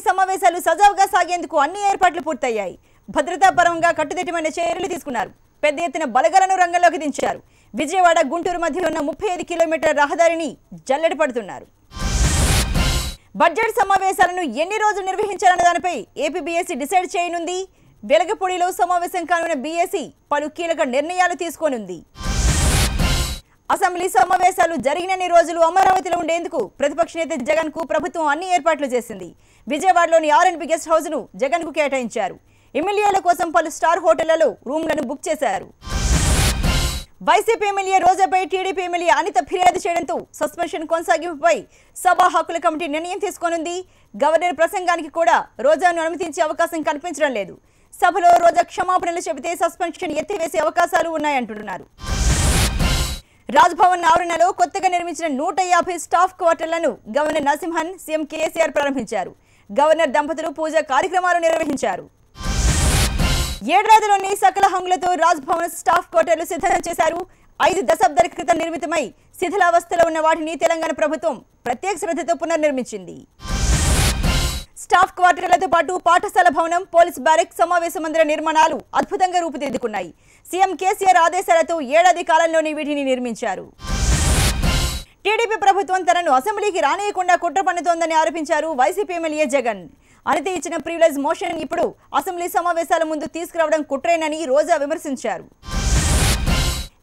సమావేశాలు సజావుగా సాగేందుకు అన్ని ఏర్పాట్లు పూర్తయ్యాయి. భద్రతా పరంగా కట్టుదిట్టమైన చర్యలు తీసుకున్నారు. పెద్ద ఎత్తున బలగాలను రంగంలోకి దించారు. విజయవాడ గుంటూరు మధ్య ఉన్న 35 కిలోమీటర్ల రహదారిని జల్లెడ పడుతున్నారు. బడ్జెట్ సమావేశాలను ఎన్ని రోజులు నిర్వహించాలన్న దానిపై ఏపీబీఎస్సీ డిసైడ్ చేయనుంది. వెలగపూడిలో సమావేశం కానున్న బీఎస్సీ పలు కీలక నిర్ణయాలు తీసుకోనుంది. అసెంబ్లీ సమావేశాలు జరిగినన్ని రోజులు అమరావతిలో ఉండేందుకు ప్రతిపక్ష నేత జగన్ కు ప్రభుత్వం అన్ని ఏర్పాట్లు చేసింది. విజయవాడలోని ఆర్ఎన్బి గెస్ట్ హౌస్ ను జగన్ కు కేటాయించారు. ఎమ్మెల్యేల కోసం పలు స్టార్ హోటళ్లలో రూమ్లను బుక్ చేశారు. వైసీపీ ఎమ్మెల్యే రోజాపై టీడీపీ ఎమ్మెల్యే అనిత ఫిర్యాదు చేయడంతో సస్పెన్షన్ కొనసాగింపుపై సభా హక్కుల కమిటీ నిర్ణయం తీసుకోనుంది. గవర్నర్ ప్రసంగానికి కూడా రోజాను అనుమతించే అవకాశం కనిపించడం లేదు. సభలో రోజా క్షమాపణలు చెబితే సస్పెన్షన్ ఎత్తివేసే అవకాశాలు ఉన్నాయంటున్నారు. రాజ్భవన్ ఆవరణలో కొత్తగా నిర్మించిన 150 స్టాఫ్ క్వార్టర్లను గవర్నర్ నరసింహన్ సీఎం కేసీఆర్ ప్రారంభించారు. గవర్నర్ దంపతులు పూజా కార్యక్రమాలు నిర్వహించారు. ఏడాదిలోని సకల హంగులతో రాజ్భవన్ స్టాఫ్ క్వార్టర్లు సిద్ధం చేశారు. 5 దశాబ్దాల క్రితం నిర్మితమై శిథిలావస్థలో ఉన్న వాటిని తెలంగాణ ప్రభుత్వం ప్రత్యేక శ్రద్ధతో పునర్నిర్మించింది. స్టాఫ్ క్వార్టర్లతో పాటు పాఠశాల భవనం, పోలీస్ బ్యారెక్, సమావేశ మందిర నిర్మాణాలు అద్భుతంగా రూపుదిద్దుకున్నాయి. సీఎం కేసీఆర్ ఆదేశాలతో ఏడాది కాలంలోనే వీటిని నిర్మించారు. టీడీపీ ప్రభుత్వం తనను అసెంబ్లీకి రానియకుండా కుట్ర పన్నుతోందని ఆరోపించారు వైసీపీ ఎమ్మెల్యే జగన్. అనిత ఇచ్చిన ప్రివిలేజ్ మోషన్ ఇప్పుడు అసెంబ్లీ సమావేశాల ముందు తీసుకురావడం కుట్రేనని రోజా విమర్శించారు.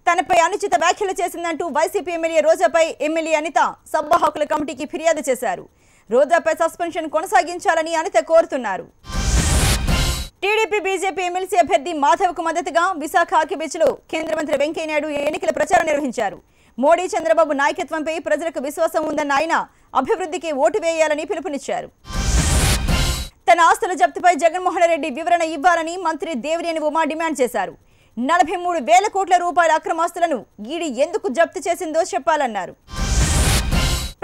తనపై అనుచిత వ్యాఖ్యలు చేసిందంటూ వైసీపీ ఎమ్మెల్యే రోజాపై ఎమ్మెల్యే అనిత సభా హక్కుల కమిటీకి ఫిర్యాదు చేశారు. రోజాపై సస్పెన్షన్ కొనసాగించాలని అనిత కోరుతున్నారు. టీడీపీ బీజేపీ ఎమ్మెల్సీ అభ్యర్థి మాధవ్కు మద్దతుగా విశాఖ ఆర్కిబీచ్ లో కేంద్ర మంత్రి వెంకయ్యనాయుడు ఎన్నికల ప్రచారం నిర్వహించారు. మోడీ, చంద్రబాబు నాయకత్వంపై ప్రజలకు విశ్వాసం ఉందన్న ఆయన అభివృద్ధికి ఓటు వేయాలని పిలుపునిచ్చారు. తన ఆస్తుల జప్తుపై జగన్మోహన్ రెడ్డి వివరణ ఇవ్వాలని మంత్రి దేవినేని ఉమా డిమాండ్ చేశారు. 43,000 కోట్ల రూపాయల అక్రమాస్తులను ఈడీ ఎందుకు జప్తు చేసిందో చెప్పాలన్నారు.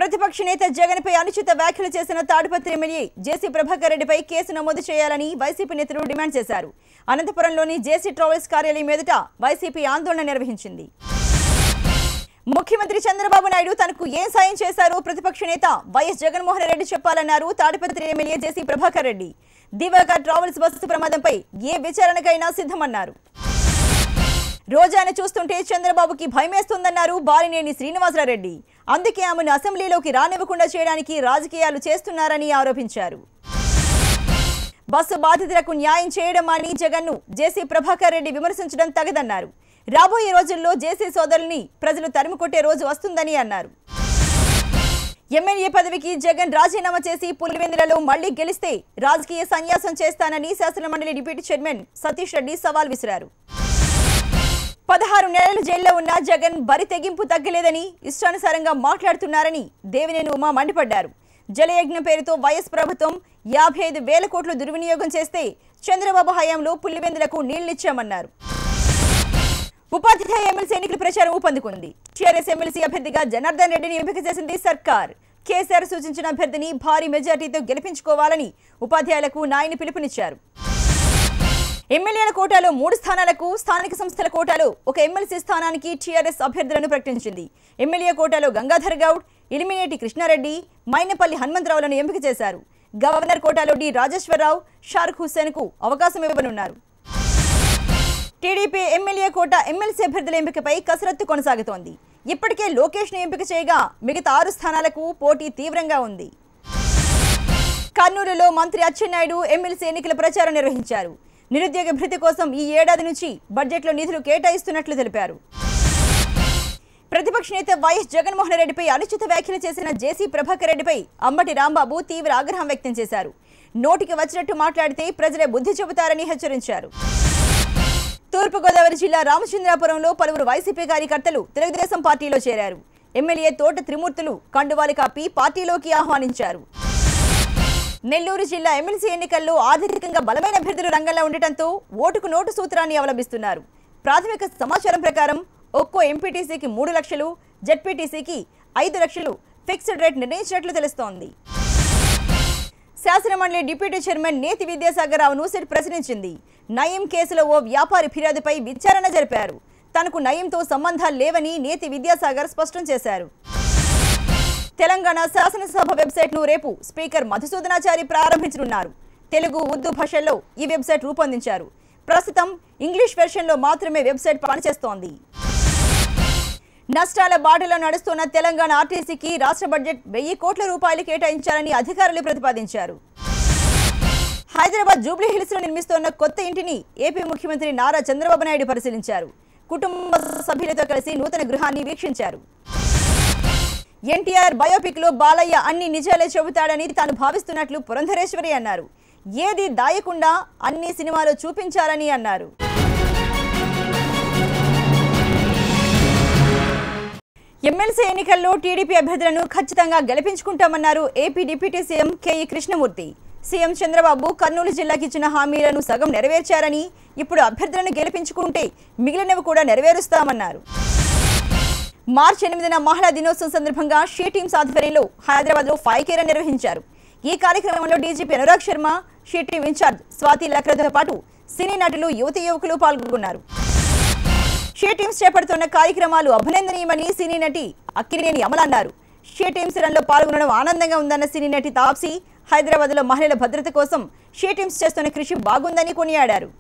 ప్రతిపక్ష నేత జగన్ పై అనుచిత వ్యాఖ్యలు చేసిన తాడిపత్రి ఎమ్మెల్యే జేసీ ప్రభాకర్ రెడ్డిపై కేసు నమోదు చేయాలని వైసీపీ నేతలు డిమాండ్ చేశారు. అనంతపురంలోని జేసీ ట్రావెల్స్ కార్యాలయం ఎదుట వైసీపీ ఆందోళన నిర్వహించింది. ముఖ్యమంత్రి చంద్రబాబు నాయుడు తనకు ఏం సాయం చేశారో ప్రతిపక్ష నేత వైఎస్ జగన్మోహన్ రెడ్డి చెప్పాలన్నారు తాడిపత్రి ఎమ్మెల్యే జేసీ ప్రభాకర్ రెడ్డి. దివాకర్ ట్రావెల్స్ బస్సు ప్రమాదంపై ఏ విచారణకైనా సిద్ధమన్నారు. రోజాను చూస్తుంటే చంద్రబాబుకి భయమేస్తుందన్నారు బాలినేని శ్రీనివాసరెడ్డి. అందుకే ఆమెను అసెంబ్లీలోకి రానివ్వకుండా చేయడానికి రాజకీయాలు చేస్తున్నారని ఆరోపించారు. బస్సు బాధితులకు న్యాయం చేయడం అని జగన్ను జేసీ ప్రభాకర్ రెడ్డి విమర్శించడం తగదన్నారు. రాబోయే రోజుల్లో జేసీ సోదరుల్ని ప్రజలు తరిమికొట్టే రోజు వస్తుందని అన్నారు. ఎమ్మెల్యే పదవికి జగన్ రాజీనామా చేసి పులివెందులలో మళ్లీ గెలిస్తే రాజకీయ సన్యాసం చేస్తానని శాసనమండలి డిప్యూటీ చైర్మన్ సతీష్ రెడ్డి సవాల్ విసిరారు. 16 నెలలు జైల్లో ఉన్న జగన్ బరి తెగింపు తగ్గలేదని, ఇష్టానుసారంగా మాట్లాడుతున్నారని దేవినేని ఉమా మండిపడ్డారు. జలయజ్ఞం పేరుతో వైఎస్ ప్రభుత్వం 55,000 కోట్లు దుర్వినియోగం చేస్తే చంద్రబాబు హయాంలో పులివెందులకు నీళ్లిచ్చామన్నారు. ఉపాధ్యాయ ఎమ్మెల్సీ ఎన్నికల ప్రచారం ఊపందుకుంది. టీఆర్ఎస్ ఎమ్మెల్సీ అభ్యర్థిగా జనార్దన్ రెడ్డిని ఎంపిక చేసింది సర్కార్. కేసీఆర్ సూచించిన అభ్యర్థిని భారీ మెజార్టీతో గెలిపించుకోవాలని ఉపాధ్యాయులకు నాయని పిలుపునిచ్చారు. ఎమ్మెల్యేల కోటాలో 3 స్థానాలకు, స్థానిక సంస్థల కోటాలో 1 ఎమ్మెల్సీ స్థానానికి టీఆర్ఎస్ అభ్యర్థులను ప్రకటించింది. ఎమ్మెల్యే కోటాలో గంగాధర్ గౌడ్, ఇలిమినేటి కృష్ణారెడ్డి, మైనపల్లి హనుమంతరావులను ఎంపిక చేశారు. గవర్నర్ కోటాలో డి రాజేశ్వరరావు, షారుఖ్ హుస్సేన్ కు అవకాశం ఇవ్వనున్నారు. టీడీపీ ఎమ్మెల్యే కోట ఎమ్మెల్సీ అభ్యర్థుల ఎంపికపై కసరత్తు కొనసాగుతోంది. ఇప్పటికే లోకేష్ ను ఎంపిక చేయగా మిగతా 6 స్థానాలకు పోటీ తీవ్రంగా ఉంది. కర్నూలులో మంత్రి అచ్చెన్నాయుడు ఎమ్మెల్సీ ఎన్నికల ప్రచారం నిర్వహించారు. నిరుద్యోగ భృతి కోసం ఈ ఏడాది నుంచి బడ్జెట్లో నిధులు కేటాయిస్తున్నట్లు తెలిపారు. ప్రతిపక్ష నేత వైఎస్ జగన్మోహన్ రెడ్డిపై అనుచిత వ్యాఖ్యలు చేసిన జేసీ ప్రభాకర్ రెడ్డిపై అంబటి రాంబాబు తీవ్ర ఆగ్రహం వ్యక్తం చేశారు. నోటికి వచ్చినట్టు మాట్లాడితే ప్రజలే బుద్ధి చెబుతారని హెచ్చరించారు. తూర్పుగోదావరి జిల్లా రామచంద్రాపురంలో పలువురు వైసీపీ కార్యకర్తలు తెలుగుదేశం పార్టీలో చేరారు. ఎమ్మెల్యే తోట త్రిమూర్తులు కండువాలు కాపి పార్టీలోకి ఆహ్వానించారు. నెల్లూరు జిల్లా ఎమ్మెల్సీ ఎన్నికల్లో ఆర్థికంగా బలమైన అభ్యర్థులు రంగంలో ఉండటంతో ఓటుకు నోటు సూత్రాన్ని అవలంబిస్తున్నారు. ప్రాథమిక సమాచారం ప్రకారం ఒక్కో ఎంపీటీసీకి 3 లక్షలు, జెడ్పీటీసీకి 5 లక్షలు ఫిక్స్డ్ రేట్ నిర్ణయించినట్లు తెలుస్తోంది. శాసనమండలి డిప్యూటీ చైర్మన్ నేతి విద్యాసాగర్ రావును సిట్ ప్రశ్నించింది. నయీం కేసులో ఓ వ్యాపారి ఫిర్యాదుపై విచారణ జరిపారు. తనకు నయీంతో సంబంధాలు లేవని నేతి విద్యాసాగర్ స్పష్టం చేశారు. తెలంగాణ శాసనసభ వెబ్సైట్ ను రేపు స్పీకర్ మధుసూదనాచారి ప్రారంభించనున్నారు. తెలుగు, ఉర్దూ భాషల్లో ఈ వెబ్సైట్ రూపొందించారు. ప్రస్తుతం ఇంగ్లీష్ వెర్షన్లో మాత్రమే వెబ్సైట్ పనిచేస్తోంది. నష్టాల బాటలో నడుస్తున్న తెలంగాణ ఆర్టీసీకి రాష్ట్ర బడ్జెట్ 1000 కోట్ల రూపాయలు కేటాయించాలని అధికారులు ప్రతిపాదించారు. హైదరాబాద్ జూబ్లీ హిల్స్ లో నిర్మిస్తున్న కొత్త ఇంటిని ఏపీ ముఖ్యమంత్రి నారా చంద్రబాబు నాయుడు పరిశీలించారు. కుటుంబ సభ్యులతో కలిసి నూతన గృహాన్ని వీక్షించారు. ఎన్టీఆర్ బయోపిక్ లో బాలయ్య అన్ని నిజాలే చెబుతాడని తాను భావిస్తున్నట్లు పురంధరేశ్వరి అన్నారు. ఏది దాయకుండా అన్ని సినిమాలో చూపించాలని అన్నారు. ఎమ్మెల్సీ ఎన్నికల్లో టీడీపీ అభ్యర్థులను ఖచ్చితంగా గెలిపించుకుంటామన్నారు AP deputy CM KE Krishnamurthy. CM Chandrababu Kurnool జిల్లాకి ఇచ్చిన హామీలను సగం నెరవేర్చారని, ఇప్పుడు అభ్యర్థులను గెలిపించుకుంటే మిగిలినవి కూడా నెరవేరుస్తామన్నారు. మార్చి 8న మహిళా దినోత్సవం సందర్భంగా షీ టీమ్స్ ఆధ్వర్యంలో హైదరాబాద్లో 5K రన్ నిర్వహించారు. ఈ కార్యక్రమంలో DGP Anurag Sharma, she team in-charge Swathi లక్రతో పాటు సినీ నటులు, యువకులు పాల్గొన్నారు. షీ టీమ్స్ చేపడుతున్న కార్యక్రమాలు అభినందనీయమని సినీ నటి అక్కినేని అమల అన్నారు. షీ టీమ్స్ రన్ లో పాల్గొనడం ఆనందంగా ఉందన్న సినీ నటి తాప్సీ, హైదరాబాద్లో మహిళల భద్రత కోసం షీ టీమ్స్ చేస్తున్న కృషి బాగుందని కొనియాడారు.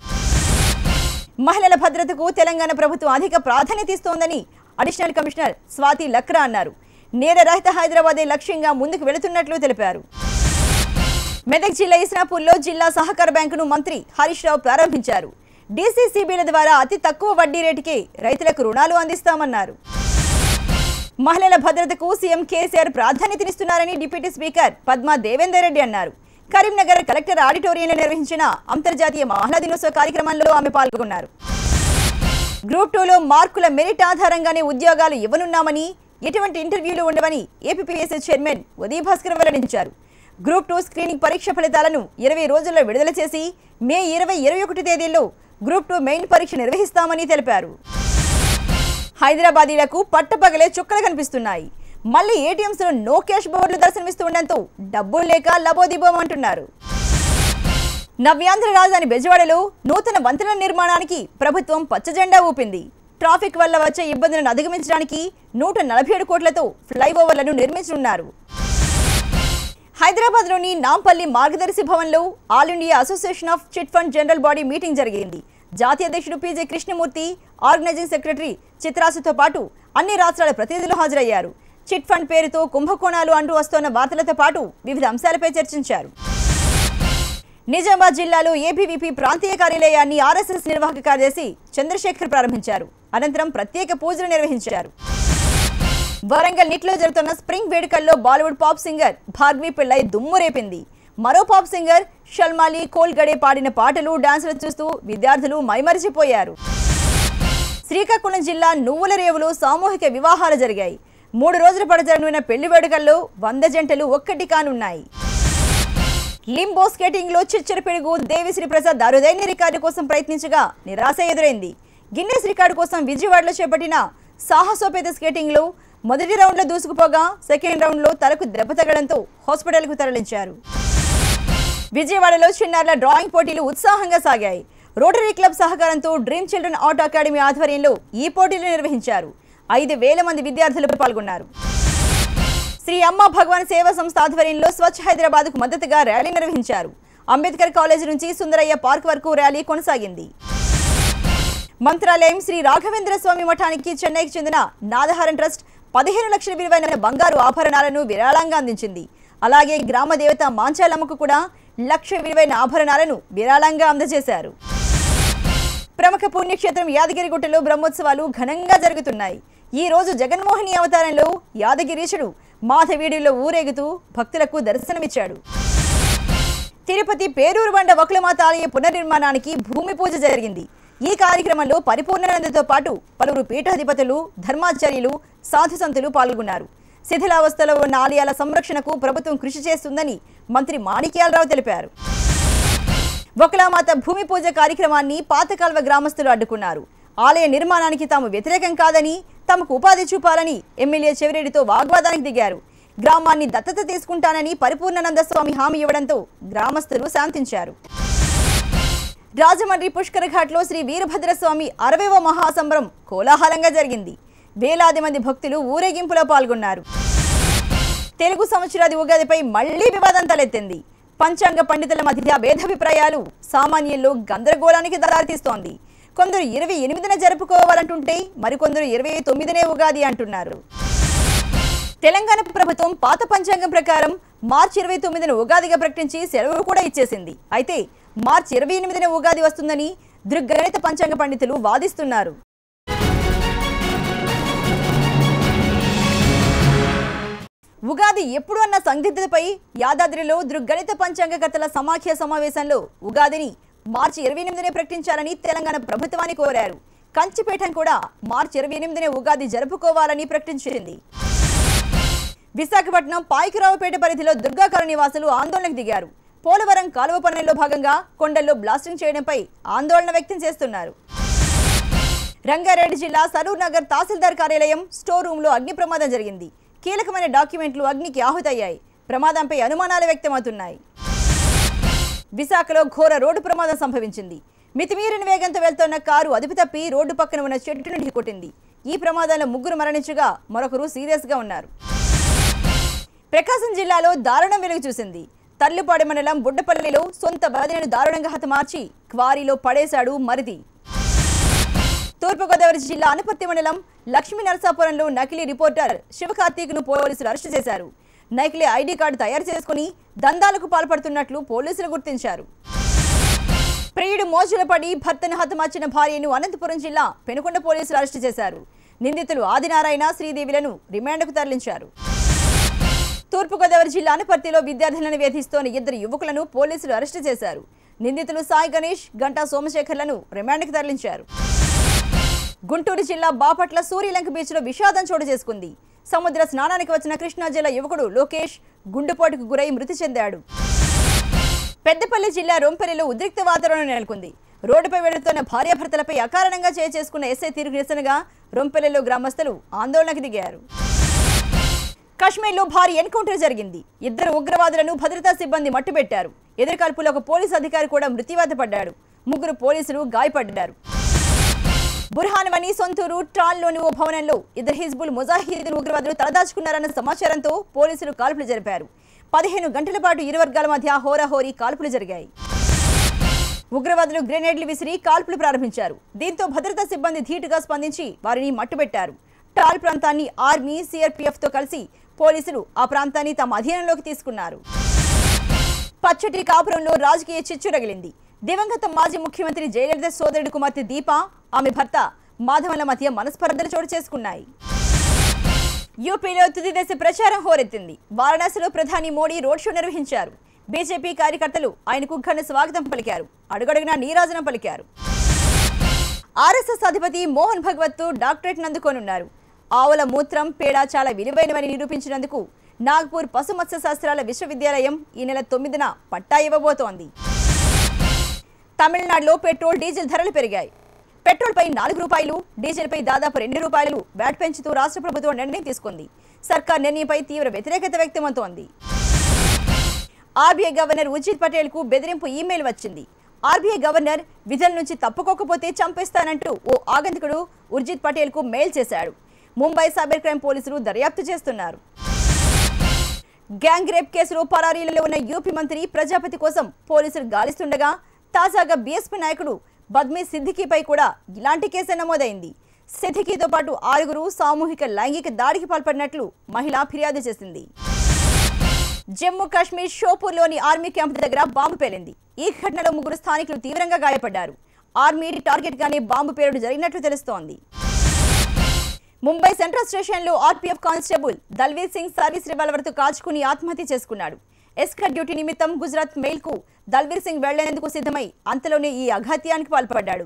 మహిళల భద్రతకు తెలంగాణ ప్రభుత్వం అధిక ప్రాధాన్యత ఇస్తోందని అడిషనల్ కమిషనర్ స్వాతి లక్రా అన్నారు. నేరరహిత హైదరాబాదే లక్ష్యంగా ముందుకు వెళుతున్నట్లు తెలిపారు. మెదక్ జిల్లా ఇస్నాపూర్లో జిల్లా సహకార బ్యాంకును మంత్రి హరీష్ రావు ప్రారంభించారు. డీసీసీబీల ద్వారా అతి తక్కువ వడ్డీ రేటుకే రైతులకు రుణాలు అందిస్తామన్నారు. మహిళల భద్రతకు సీఎం కేసీఆర్ ప్రాధాన్యతనిస్తున్నారని డిప్యూటీ స్పీకర్ పద్మా దేవేందర్ రెడ్డి అన్నారు. కరీంనగర్ కలెక్టర్ ఆడిటోరియంలో నిర్వహించిన అంతర్జాతీయ మహిళా దినోత్సవ కార్యక్రమంలో ఆమె పాల్గొన్నారు. గ్రూప్ 2లో మార్కుల మెరిట్ ఆధారంగానే ఉద్యోగాలు ఇవ్వనున్నామని, ఎటువంటి ఇంటర్వ్యూలు ఉండవని ఏపీపీఎస్సీ చైర్మన్ ఉదయ్ భాస్కర్ వెల్లడించారు. గ్రూప్ 2 స్క్రీనింగ్ పరీక్ష ఫలితాలను 20 రోజుల్లో విడుదల చేసి మే 20, 21 తేదీల్లో గ్రూప్ 2 మెయిన్ పరీక్ష నిర్వహిస్తామని తెలిపారు. హైదరాబాదీలకు పట్టపగలే చుక్కలు కనిపిస్తున్నాయి. మళ్లీ ఏటీఎంస్ లో నో క్యాష్ బోర్డులు దర్శనమిస్తుండటంతో డబ్బులు లేక లబోదిబోమంటున్నారు. నవ్యాంధ్ర రాజధాని బెజవాడలో నూతన వంతెన నిర్మాణానికి ప్రభుత్వం పచ్చజెండా ఊపింది. ట్రాఫిక్ వల్ల వచ్చే ఇబ్బందులను అధిగమించడానికి 147 కోట్లతో ఫ్లైఓవర్లను నిర్మించనున్నారు. హైదరాబాద్లోని నాంపల్లి మార్గదర్శి భవన్లో all India association of chit fund general body meeting జరిగింది. జాతీయ అధ్యక్షుడు పీజే కృష్ణమూర్తి, ఆర్గనైజింగ్ సెక్రటరీ చిత్రాసుతో పాటు అన్ని రాష్ట్రాల ప్రతినిధులు హాజరయ్యారు. చిట్ ఫండ్ పేరుతో కుంభకోణాలు అంటూ వస్తున్న వార్తలతో పాటు వివిధ అంశాలపై చర్చించారు. నిజామాబాద్ జిల్లాలో ఏబీవీపీ ప్రాంతీయ కార్యాలయాన్ని ఆర్ఎస్ఎస్ నిర్వాహక కార్యదర్శి చంద్రశేఖర్ ప్రారంభించారు. అనంతరం ప్రత్యేక పూజలు నిర్వహించారు. వరంగల్ నిట్లో జరుగుతున్న స్ప్రింగ్ వేడుకల్లో బాలీవుడ్ పాప్ సింగర్ భార్గవి పిల్లై దుమ్ము రేపింది. మరో పాప్ సింగర్ షల్మాలి కోల్గడే పాడిన పాటలు, డాన్సులు చూస్తూ విద్యార్థులు మైమరిచిపోయారు. శ్రీకాకుళం జిల్లా నువ్వుల రేవులో సామూహిక వివాహాలు జరిగాయి. 3 రోజుల పాటు జరగనున్న పెళ్లి వేడుకల్లో 100 జంటలు ఒక్కటి కానున్నాయి. లింబో స్కేటింగ్ లో చిచ్చర పిడుగు దేవిశ్రీ ప్రసాద్ అరుదైన రికార్డు కోసం ప్రయత్నించగా నిరాశ ఎదురైంది. గిన్నెస్ రికార్డు కోసం విజయవాడలో చేపట్టిన సాహసోపేత స్కేటింగ్ లో మొదటి రౌండ్ లో దూసుకుపోగా సెకండ్ రౌండ్ లో తలకు దెబ్బ తగడంతో హాస్పిటల్ కు తరలించారు. విజయవాడలో చిన్నారుల డ్రాయింగ్ పోటీలు ఉత్సాహంగా సాగాయి. రోటరీ క్లబ్ సహకారంతో డ్రీమ్ చిల్డ్రన్ ఆర్ట్ అకాడమీ ఆధ్వర్యంలో ఈ పోటీలు నిర్వహించారు. 5,000 మంది విద్యార్థులు పాల్గొన్నారు. శ్రీ అమ్మ భగవాన్ సేవా సంస్థ ఆధ్వర్యంలో స్వచ్ఛ హైదరాబాద్ కు మద్దతుగా ర్యాలీ నిర్వహించారు. అంబేద్కర్ కాలేజ్ నుంచి సుందరయ్య పార్క్ వరకు ర్యాలీ కొనసాగింది. మంత్రాలయం శ్రీ రాఘవేంద్ర స్వామి మఠానికి చెన్నైకి చెందిన నాదహారం ట్రస్ట్ 15 లక్షల విలువైన బంగారు ఆభరణాలను విరాళంగా అందించింది. అలాగే గ్రామ దేవత మాంచాలమ్మకు కూడా 1 లక్ష విలువైన ఆభరణాలను విరాళంగా అందజేశారు. ప్రముఖ పుణ్యక్షేత్రం యాదగిరిగుట్టలో బ్రహ్మోత్సవాలు ఘనంగా జరుగుతున్నాయి. ఈ రోజు జగన్మోహిని అవతారంలో యాదగిరీశుడు మాధవీడిలో ఊరేగుతూ భక్తులకు దర్శనమిచ్చాడు. తిరుపతి పేరూరు బండ వకులమాత ఆలయ పునర్నిర్మాణానికి భూమి పూజ జరిగింది. ఈ కార్యక్రమంలో పరిపూర్ణానందతో పాటు పలువురు పీఠాధిపతులు, ధర్మాచార్యులు, సాధు సంతులు పాల్గొన్నారు. శిథిలావస్థలో ఉన్న ఆలయాల సంరక్షణకు ప్రభుత్వం కృషి చేస్తుందని మంత్రి మాణిక్యాలరావు తెలిపారు. వకులామాత భూమి పూజ కార్యక్రమాన్ని పాతకాల్వ గ్రామస్తులు అడ్డుకున్నారు. ఆలయ నిర్మాణానికి తాము వ్యతిరేకం కాదని, తమకు ఉపాధి చూపాలని ఎమ్మెల్యే చెవిరెడ్డితో వాగ్వాదానికి దిగారు. గ్రామాన్ని దత్తత తీసుకుంటానని పరిపూర్ణానంద స్వామి హామీ ఇవ్వడంతో గ్రామస్తులు శాంతించారు. రాజమండ్రి పుష్కర ఘాట్లో శ్రీ వీరభద్రస్వామి 60వ మహాసంబరం కోలాహలంగా జరిగింది. వేలాది మంది భక్తులు ఊరేగింపులో పాల్గొన్నారు. తెలుగు సంవత్సరాది ఉగాదిపై మళ్లీ వివాదం తలెత్తింది. పంచాంగ పండితుల మధ్య భేదాభిప్రాయాలు సామాన్యుల్లో గందరగోళానికి దారితీస్తోంది. కొందరు 28న జరుపుకోవాలంటుంటే మరికొందరు 29నే ఉగాది అంటున్నారు. తెలంగాణ ప్రభుత్వం పాత పంచాంగం ప్రకారం మార్చి 29న ఉగాదిగా ప్రకటించి సెలవు కూడా ఇచ్చేసింది. అయితే మార్చి 28న ఉగాది వస్తుందని దృగ్గణిత పంచాంగ పండితులు వాదిస్తున్నారు. ఉగాది ఎప్పుడు అన్న సందిగ్ధతపై యాదాద్రిలో దృగ్గణిత పంచాంగకర్తల సమాఖ్య సమావేశంలో ఉగాదిని మార్చి 28నే ప్రకటించాలని తెలంగాణ ప్రభుత్వాన్ని కోరారు. కంచిపేటం కూడా మార్చి 28నే ఉగాది జరుపుకోవాలని ప్రకటించింది. విశాఖపట్నం పాయకరావుపేట పరిధిలో దుర్గాకారు నివాసులు ఆందోళనకు దిగారు. పోలవరం కాలువ పనుల్లో భాగంగా కొండల్లో బ్లాస్టింగ్ చేయడంపై ఆందోళన వ్యక్తం చేస్తున్నారు. రంగారెడ్డి జిల్లా సరూర్ నగర్ తహసీల్దార్ కార్యాలయం స్టోర్ రూమ్ లో అగ్ని ప్రమాదం జరిగింది. కీలకమైన డాక్యుమెంట్లు అగ్నికి ఆహుతయ్యాయి. ప్రమాదంపై అనుమానాలు వ్యక్తమవుతున్నాయి. విశాఖలో ఘోర రోడ్డు ప్రమాదం సంభవించింది. మితిమీరిన వేగంతో వెళ్తున్న కారు అదుపు తప్పి రోడ్డు పక్కన ఉన్న చెట్టును ఢీకొట్టింది. ఈ ప్రమాదంలో 3 మరణించగా మరొకరు సీరియస్ గా ఉన్నారు. ప్రకాశం జిల్లాలో దారుణం వెలుగు చూసింది. తర్లుపాడు మండలం బుడ్డపల్లిలో సొంత వదినను దారుణంగా హతమార్చి క్వారీలో పడేశాడు మరిది. తూర్పుగోదావరి జిల్లా అనపర్తి మండలం లక్ష్మీ నరసాపురంలో నకిలీ రిపోర్టర్ శివకార్తీక్ను పోలీసులు అరెస్టు చేశారు. నకిలీ ఐడి కార్డు తయారు చేసుకుని దందాలకు పాల్పడుతున్నట్లు పోలీసులు గుర్తించారు. ప్రియుడు మోజుల పడి భర్తను హతమార్చిన భార్యను అనంతపురం జిల్లా పెనుకొండ పోలీసులు అరెస్టు చేశారు. నిందితులు ఆదినారాయణ, శ్రీదేవిలను రిమాండ్కు తరలించారు. తూర్పుగోదావరి జిల్లా అనపర్తిలో విద్యార్థులను వేధిస్తోన్న 2 యువకులను పోలీసులు అరెస్టు చేశారు. నిందితులు సాయి గణేష్, గంటా సోమశేఖర్లను రిమాండ్కు తరలించారు. గుంటూరు జిల్లా బాపట్ల సూర్యలంక బీచ్లో విషాదం చోటు చేసుకుంది. సముద్ర స్నానానికి వచ్చిన కృష్ణా జిల్లా యువకుడు లోకేష్ గుండెపోటుకు గురై మృతి చెందాడు. పెద్దపల్లి జిల్లా రొంపెల్లిలో ఉద్రిక్త వాతావరణం నెలకొంది. రోడ్డుపై వెళుతున్న భార్యాభర్తలపై అకారణంగా చేసుకున్న ఎస్ఐ తీరుకు నిరసనగా రొంపెల్లిలో గ్రామస్తులు ఆందోళనకు దిగారు. కశ్మీర్లో భారీ ఎన్కౌంటర్ జరిగింది. 2 ఉగ్రవాదులను భద్రతా సిబ్బంది మట్టుబెట్టారు. ఎదురుకాల్పులో ఒక పోలీసు అధికారి కూడా మృత్యువాత పడ్డాడు. 3 పోలీసులు గాయపడ్డారు. బుర్హాన్వని సొంతూరు ట్రాల్లోని ఓ భవనంలో 2 హిజ్బుల్ ముజాహిదీన్ ఉగ్రవాదులు తలదాచుకున్నారన్న సమాచారంతో పోలీసులు కాల్పులు జరిపారు. 15 గంటల పాటు ఇరు వర్గాల మధ్య హోరాహోరీ కాల్పులు జరిగాయి. ఉగ్రవాదులు గ్రెనేడ్లు విసిరి కాల్పులు ప్రారంభించారు. దీంతో భద్రతా సిబ్బంది ధీటుగా స్పందించి వారిని మట్టుబెట్టారు. ట్రాల్ ప్రాంతాన్ని ఆర్మీ, సిఆర్పీఎఫ్తో కలిసి పోలీసులు ఆ ప్రాంతాన్ని తమ అధీనంలోకి తీసుకున్నారు. పచ్చటి కాపురంలో రాజకీయ చిచ్చు రగిలింది. దివంగత మాజీ ముఖ్యమంత్రి జయలలిత సోదరుడి కుమార్తె దీప, ఆమె భర్త మాధవన్ల మధ్య మనస్పర్ధలు చోటు చేసుకున్నాయి. యూపీలో తుది దశ ప్రచారం హోరెత్తింది. వారణాసిలో ప్రధాని మోడీ రోడ్ షో నిర్వహించారు. బీజేపీ కార్యకర్తలు ఆయనకు ఘన స్వాగతం పలికారు. అడుగడుగునా నీరాజనం పలికారు. ఆర్ఎస్ఎస్ అధిపతి మోహన్ భగవత్ డాక్టరేట్ అందుకోనున్నారు. ఆవుల మూత్రం, పేడ చాలా విలువైనవని నిరూపించినందుకు నాగ్పూర్ పశు మత్స్య శాస్త్రాల విశ్వవిద్యాలయం ఈ నెల 9న పట్టా ఇవ్వబోతోంది. తమిళనాడులో పెట్రోల్, డీజిల్ ధరలు పెరిగాయి. పెట్రోల్పై 4 రూపాయలు, డీజిల్పై దాదాపు 2 రూపాయలు వ్యాట్ పెంచుతూ రాష్ట్ర ప్రభుత్వం నిర్ణయం తీసుకుంది. సర్కార్ నిర్ణయంపై తీవ్ర వ్యతిరేకత వ్యక్తమవుతోంది. ఆర్బీఐ గవర్నర్ ఉర్జిత్ పటేల్కు బెదిరింపు ఈమెయిల్ వచ్చింది. ఆర్బీఐ గవర్నర్ విధుల నుంచి తప్పుకోకపోతే చంపేస్తానంటూ ఓ ఆగంతకుడు ఉర్జిత్ పటేల్కు మెయిల్ చేశాడు. ముంబై సైబర్ క్రైమ్ పోలీసులు దర్యాప్తు చేస్తున్నారు. గ్యాంగ్ రేప్ కేసులో పరారీలో ఉన్న యూపీ మంత్రి ప్రజాపతి కోసం పోలీసులు గాలిస్తుండగా తాజాగా బీఎస్పీ నాయకుడు బద్మీ సిద్దికీపై కూడా ఇలాంటి కేసు నమోదైంది. సిద్దికీతో పాటు 6 సామూహిక లైంగిక దాడికి పాల్పడినట్లు మహిళ ఫిర్యాదు చేసింది. జమ్మూ కాశ్మీర్ షోపూర్లోని ఆర్మీ క్యాంపు దగ్గర బాంబు పేలింది. ఈ ఘటనలో 3 స్థానికులు తీవ్రంగా గాయపడ్డారు. ఆర్మీ టార్గెట్ గానే బాంబు పేలుడు జరిగినట్లు తెలుస్తోంది. ముంబై సెంట్రల్ స్టేషన్లో RPF constable Dalveer Singh service రివాల్వర్తో కాల్చుకుని ఆత్మహత్య చేసుకున్నాడు. ఎస్కార్ట్ డ్యూటీ నిమిత్తం గుజరాత్ మెయిల్కు దల్వీర్ సింగ్ వెళ్లేందుకు సిద్ధమై అంతలోనే ఈ అఘాత్యానికి పాల్పడ్డాడు.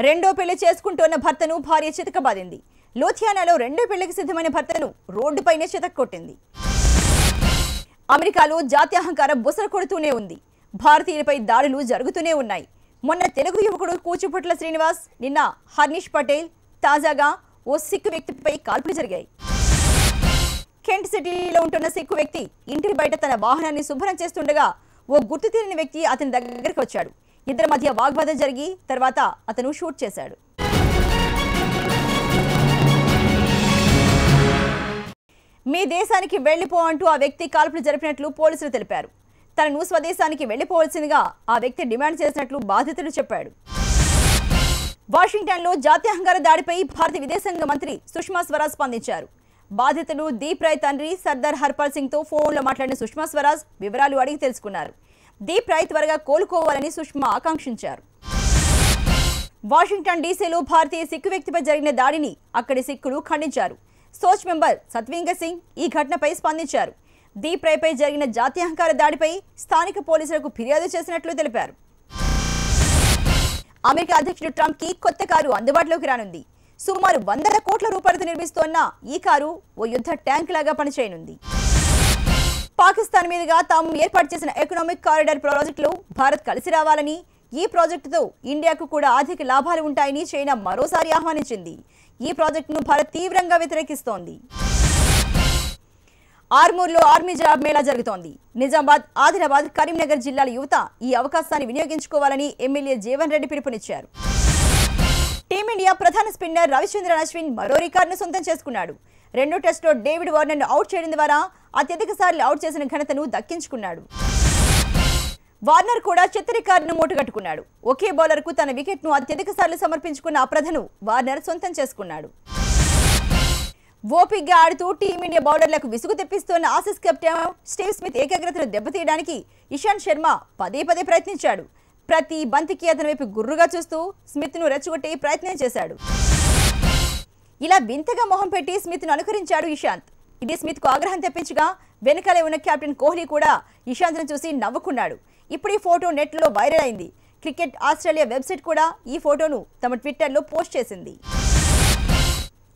రెండో పెళ్లి చేసుకుంటున్న భర్తను భార్య చితకబాదింది. లూథియానాలో రెండో పెళ్లికి సిద్ధమైన భర్తను రోడ్డుపైనే చితక్కొట్టింది. అమెరికాలో జాత్యహంకారం బుసర కొడుతూనే ఉంది. భారతీయులపై దాడులు జరుగుతూనే ఉన్నాయి. మొన్న తెలుగు యువకుడు కూచిపుట్ల శ్రీనివాస్, నిన్న హర్నిష్ పటేల్, తాజాగా ఓ సిక్కు వ్యక్తిపై కాల్పులు జరిగాయి. కెంట్ సిటీలో ఉంటున్న సిక్కు వ్యక్తి ఇంటి బయట తన వాహనాన్ని శుభ్రం చేస్తుండగా ఓ గుర్తు తెలియని వ్యక్తి అతని దగ్గరికి వచ్చాడు. ఇద్దరి మధ్య వాగ్వాదం జరిగి తర్వాత అతను షూట్ చేశాడు. మీ దేశానికి వెళ్లిపో అంటూ ఆ వ్యక్తి కాల్పులు జరిపినట్లు పోలీసులు తెలిపారు. తనను స్వదేశానికి వెళ్లిపోవాల్సిందిగా ఆ వ్యక్తి డిమాండ్ చేసినట్లు బాధితుడు చెప్పాడు. వాషింగ్టన్లో జాత్యహంకార దాడిపై భారత విదేశాంగ మంత్రి సుష్మా స్వరాజ్ స్పందించారు. బాధితుడు దీప్ రాయ్ తండ్రి సర్దార్ హర్పాల్ సింగ్ తో ఫోన్లో మాట్లాడిన సుష్మా స్వరాజ్ వివరాలు అడిగి తెలుసుకున్నారు. దీప్ రాయ్ త్వరగా కోలుకోవాలని సుష్మా ఆకాంక్షించారు. వాషింగ్టన్ డీసీలో భారతీయ సిక్కు వ్యక్తిపై జరిగిన దాడిని అక్కడి సిక్కులు ఖండించారు. సోచ్ మెంబర్ సత్వీంగర్ సింగ్ ఈ ఘటనపై స్పందించారు. దీప్ రాయ్పై జరిగిన జాత్యహంకార దాడిపై స్థానిక పోలీసులకు ఫిర్యాదు చేసినట్లు తెలిపారు. అమెరికా అధ్యక్షుడు ట్రంప్ కి కొత్త కారు అందుబాటులోకి రానుంది. సుమారు 100 కోట్ల రూపాయలతో నిర్మిస్తోన్న ఈ కారు ఓ యుద్ధ ట్యాంక్ లాగా పనిచేయనుంది. పాకిస్తాన్ మీదుగా తాము ఏర్పాటు చేసిన ఎకనామిక్ కారిడార్ ప్రాజెక్టులో భారత్ కలిసి రావాలని, ఈ ప్రాజెక్టుతో ఇండియాకు కూడా ఆర్థిక లాభాలు ఉంటాయని చైనా మరోసారి ఆహ్వానించింది. ఈ ప్రాజెక్టును భారత్ తీవ్రంగా వ్యతిరేకిస్తోంది. ఆర్మూర్లో ఆర్మీ జాబ్ మేళా జరుగుతోంది. నిజామాబాద్, ఆదిలాబాద్, కరీంనగర్ జిల్లాల యువత ఈ అవకాశాన్ని వినియోగించుకోవాలని ఎమ్మెల్యే జీవన్ రెడ్డి పిలుపునిచ్చారు. టీమిండియా ప్రధాన స్పిన్నర్ రవిచంద్రన్ అశ్విన్ మరో రికార్డును సొంతం చేసుకున్నాడు. 2వ టెస్టులో డేవిడ్ వార్నర్ను అవుట్ చేయడం ద్వారా అత్యధిక సార్లు అవుట్ చేసిన ఘనతను దక్కించుకున్నాడు. వార్నర్ కూడా చెత్త రికార్డును మూటగట్టుకున్నాడు. ఒకే బౌలర్కు తన వికెట్ను అత్యధిక సార్లు సమర్పించుకున్న అప్రధను వార్నర్ సొంతం చేసుకున్నాడు. ఓపిక్గా ఆడుతూ టీమిండియా బౌలర్లకు విసుగు తెప్పిస్తున్న ఆసీస్ కెప్టెన్ స్టీవ్ స్మిత్ ఏకాగ్రతను దెబ్బతీయడానికి ఇషాంత్ శర్మ పదే ప్రయత్నించాడు. ప్రతి బంతికి అతని వైపు గుర్రుగా చూస్తూ స్మిత్ను రెచ్చగొట్టే ప్రయత్నం చేశాడు. ఇలా వింతగా మొహం పెట్టి స్మిత్ను అనుకరించాడు ఇషాంత్. ఇది స్మిత్కు ఆగ్రహం తెప్పించగా వెనకాలే ఉన్న కెప్టెన్ కోహ్లీ కూడా ఇషాంత్ను చూసి నవ్వుకున్నాడు. ఇప్పుడు ఈ ఫోటో నెట్లో వైరల్ అయింది. క్రికెట్ ఆస్ట్రేలియా వెబ్సైట్ కూడా ఈ ఫోటోను తమ ట్విట్టర్లో పోస్ట్ చేసింది.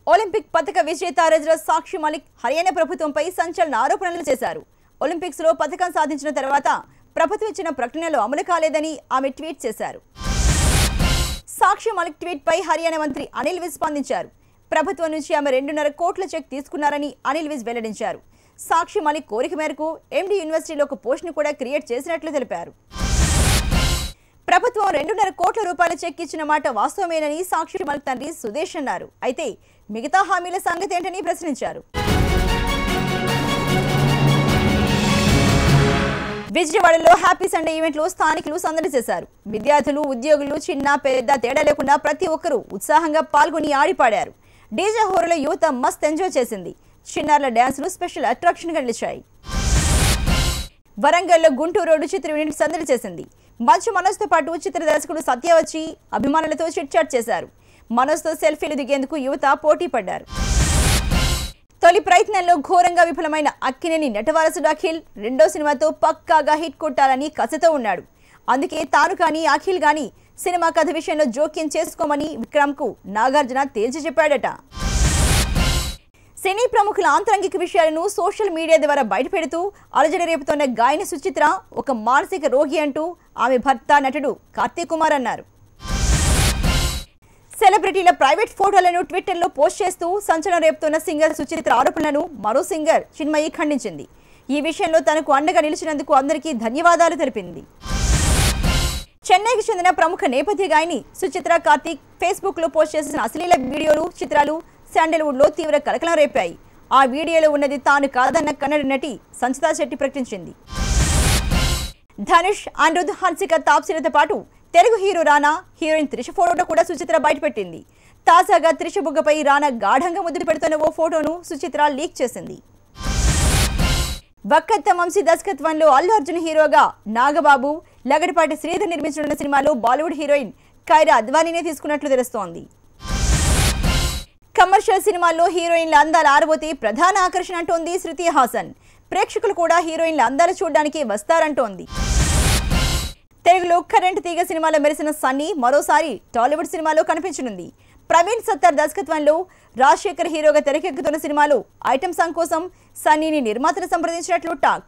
ఒలింపిక్ పతక విజేత రెజ్లర్ సాక్షి మలిక్ హర్యానా ప్రభుత్వంపై సంచలన ఆరోపణలు చేశారు. ఒలింపిక్స్లో పతకం సాధించిన తర్వాత ప్రభుత్వం ఇచ్చిన ప్రకటనలు అమలు కాలేదని ఆమె ట్వీట్ చేశారు. సాక్షి మలిక్ ట్వీట్పై హర్యానా మంత్రి అనిల్ విజ్ స్పందించారు. ప్రభుత్వం నుంచి ఆమె 2.5 కోట్ల చెక్ తీసుకున్నారని అనిల్ విజ్ వెల్లడించారు. సాక్షి మలిక్ కోరిక మేరకు ఎండి యూనివర్సిటీలో ఒక పోస్ట్ను కూడా క్రియేట్ చేసినట్లు తెలిపారు. ప్రభుత్వం 2.5 కోట్ల రూపాయల చెక్ ఇచ్చిన మాట వాస్తవమేనని సాక్షి మలిక్ తండ్రి సుదేశ్ అన్నారు. అయితే మిగతా హామీల సంగతి ఏంటని ప్రశ్నించారు. విజయవాడలో హ్యాపీ సండే ఈవెంట్లో స్థానికులు సందడి చేశారు. విద్యార్థులు, ఉద్యోగులు, చిన్న పెద్ద తేడా లేకుండా ప్రతి ఒక్కరూ ఉత్సాహంగా పాల్గొని ఆడిపాడారు. డీజే హోరులో యువత మస్త్ ఎంజాయ్ చేసింది. చిన్నారుల డ్యాన్సులు స్పెషల్ అట్రాక్షన్గా నిలిచాయి. వరంగల్లో గుంటూరు రోడ్డు చిత్ర యూనిట్ సందడి చేసింది. మంచు మనోజ్తో పాటు చిత్ర దర్శకుడు సత్య వచ్చి అభిమానులతో చిట్ చాట్ చేశారు. మనోజ్తో సెల్ఫీలు దిగేందుకు యువత పోటీ పడ్డారు. తొలి ప్రయత్నంలో ఘోరంగా విఫలమైన అక్కినేని నటవారసుడు అఖిల్ 2వ సినిమాతో పక్కాగా హిట్ కొట్టాలని కసితో ఉన్నాడు. అందుకే తాను కానీ అఖిల్ కానీ సినిమా కథ విషయంలో జోక్యం చేసుకోమని విక్రమ్కు నాగార్జున తేల్చి చెప్పాడట. సినీ ప్రముఖుల ఆంతరంగిక విషయాలను సోషల్ మీడియా ద్వారా బయటపెడుతూ అలజడి రేపుతోన్న గాయని సుచిత్ర ఒక మానసిక రోగి అంటూ ఆమె భర్త నటుడు కార్తీక్ కుమార్ అన్నారు. సెలబ్రిటీల ప్రైవేట్ ఫోటోలను ట్విట్టర్లో పోస్ట్ చేస్తూ సంచలనం రేపుతున్న సింగర్ సుచిత్ర ఆరోపణలను మరో సింగర్ చిన్మయి ఖండించింది. ఈ విషయంలో తనకు అండగా నిలిచినందుకు అందరికీ ధన్యవాదాలు తెలిపింది. చెన్నైకి చెందిన ప్రముఖ నేపథ్య గాయని సుచిత్ర కార్తీక్ ఫేస్బుక్లో పోస్ట్ చేసిన అశ్లీల వీడియోలు, చిత్రాలు శాండల్వుడ్లో తీవ్ర కలకలం రేపాయి. ఆ వీడియోలో ఉన్నది తాను కాదన్న కన్నడ నటి సంచితా శెట్టి ప్రకటించింది. ధనుష్, అనిరుద్, హన్సిక, తాప్సీలతో పాటు తెలుగు హీరో రానా, హీరోయిన్ త్రిష ఫోటో కూడా సుచిత్ర బయటపెట్టింది. తాజాగా త్రిష బుగ్గపై రానా గాఢంగా ముద్దు పెడుతున్న ఓ ఫోటోను సుచిత్ర లీక్ చేసింది. వక్కత్త వంశీ దర్శకత్వంలో అల్లు అర్జున్ హీరోగా నాగబాబు, లగడపాటి శ్రీధర్ నిర్మించనున్న సినిమాలో బాలీవుడ్ హీరోయిన్ కైరా అద్వానీనే తీసుకున్నట్లు తెలుస్తోంది. కమర్షియల్ సినిమాల్లో హీరోయిన్ల అందాల ఆరబోతే ప్రధాన ఆకర్షణ అంటోంది శృతి హాసన్. ప్రేక్షకులు కూడా హీరోయిన్ల అందాలు చూడడానికి వస్తారంటోంది. తెలుగులో కరెంట్ తీగ సినిమాలో మెరిసిన సన్నీ మరోసారి టాలీవుడ్ సినిమాలో కనిపించనుంది. ప్రవీణ్ సత్తార్ దర్శకత్వంలో రాజశేఖర్ హీరోగా తెరకెక్కుతున్న సినిమాలో ఐటెం సాంగ్ కోసం సన్నీని నిర్మాతను సంప్రదించినట్లు టాక్.